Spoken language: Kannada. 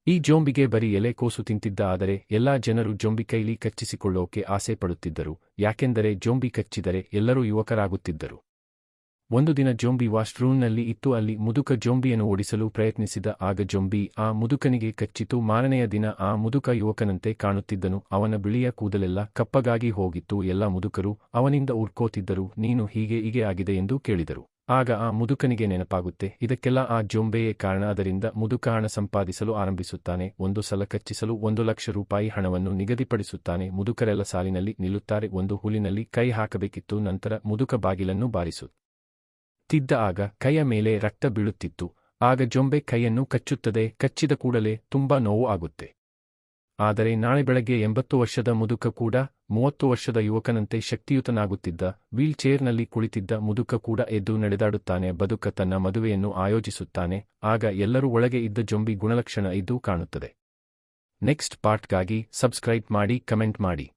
ಈ ಜೋಂಬಿಗೆ ಬರೀ ಎಲೆಕೋಸು ತಿಂತಿದ್ದ. ಆದರೆ ಎಲ್ಲಾ ಜನರು ಜೋಂಬಿ ಕೈಲಿ ಕಚ್ಚಿಸಿಕೊಳ್ಳೋಕೆ ಆಸೆ ಪಡುತ್ತಿದ್ದರು, ಯಾಕೆಂದರೆ ಜೋಂಬಿ ಕಚ್ಚಿದರೆ ಎಲ್ಲರೂ ಯುವಕರಾಗುತ್ತಿದ್ದರು. ಒಂದು ದಿನ ಜೋಂಬಿ ವಾಶ್ರೂಮ್ನಲ್ಲಿ ಇತ್ತು. ಅಲ್ಲಿ ಮುದುಕ ಜೋಂಬಿಯನ್ನು ಓಡಿಸಲು ಪ್ರಯತ್ನಿಸಿದ. ಆಗ ಜೋಂಬಿ ಆ ಮುದುಕನಿಗೆ ಕಚ್ಚಿತು. ಮಾರನೆಯ ದಿನ ಆ ಮುದುಕ ಯುವಕನಂತೆ ಕಾಣುತ್ತಿದ್ದನು. ಅವನ ಬಿಳಿಯ ಕೂದಲೆಲ್ಲ ಕಪ್ಪಗಾಗಿ ಹೋಗಿತ್ತು. ಎಲ್ಲ ಮುದುಕರು ಅವನಿಂದ ಉರ್ಕೋತಿದ್ದರು. ನೀನು ಹೀಗೆ ಆಗಿದೆ ಎಂದು ಕೇಳಿದರು. ಆಗ ಆ ಮುದುಕನಿಗೆ ನೆನಪಾಗುತ್ತೆ, ಇದಕ್ಕೆಲ್ಲ ಆ ಜೋಂಬೆಯೇ ಕಾರಣ. ಅದರಿಂದ ಮುದುಕ ಹಣ ಸಂಪಾದಿಸಲು ಆರಂಭಿಸುತ್ತಾನೆ. ಒಂದು ಸಲ ಕಚ್ಚಿಸಲು 1,00,000 ರೂಪಾಯಿ ಹಣವನ್ನು ನಿಗದಿಪಡಿಸುತ್ತಾನೆ. ಮುದುಕರೆಲ್ಲ ಸಾಲಿನಲ್ಲಿ ನಿಲ್ಲುತ್ತಾರೆ. ಒಂದು ಹುಲಿನಲ್ಲಿ ಕೈ ಹಾಕಬೇಕಿತ್ತು. ನಂತರ ಮುದುಕ ಬಾಗಿಲನ್ನು ಬಾರಿಸುತ್ತಿದ್ದ. ಆಗ ಕೈಯ ಮೇಲೆ ರಕ್ತ ಬೀಳುತ್ತಿತ್ತು. ಆಗ ಜೊಂಬೆ ಕೈಯನ್ನು ಕಚ್ಚುತ್ತದೆ. ಕಚ್ಚಿದ ಕೂಡಲೇ ತುಂಬಾ ನೋವು ಆಗುತ್ತೆ. ಆದರೆ ನಾಳೆ ಬೆಳಗ್ಗೆ 80 ವರ್ಷದ ಮುದುಕ ಕೂಡ 30 ವರ್ಷದ ಯುವಕನಂತೆ ಶಕ್ತಿಯುತನಾಗುತ್ತಿದ್ದ. ವೀಲ್ ಚೇರ್ನಲ್ಲಿ ಕುಳಿತಿದ್ದ ಮುದುಕ ಕೂಡ ಎದ್ದು ನಡೆದಾಡುತ್ತಾನೆ. ಬದುಕ ತನ್ನ ಮದುವೆಯನ್ನು ಆಯೋಜಿಸುತ್ತಾನೆ. ಆಗ ಎಲ್ಲರೂ ಒಳಗೆ ಇದ್ದ ಜೊಂಬಿ ಗುಣಲಕ್ಷಣ ಇದ್ದು ಕಾಣುತ್ತದೆ. ನೆಕ್ಸ್ಟ್ ಪಾರ್ಟ್ಗಾಗಿ ಸಬ್ಸ್ಕ್ರೈಬ್ ಮಾಡಿ, ಕಮೆಂಟ್ ಮಾಡಿ.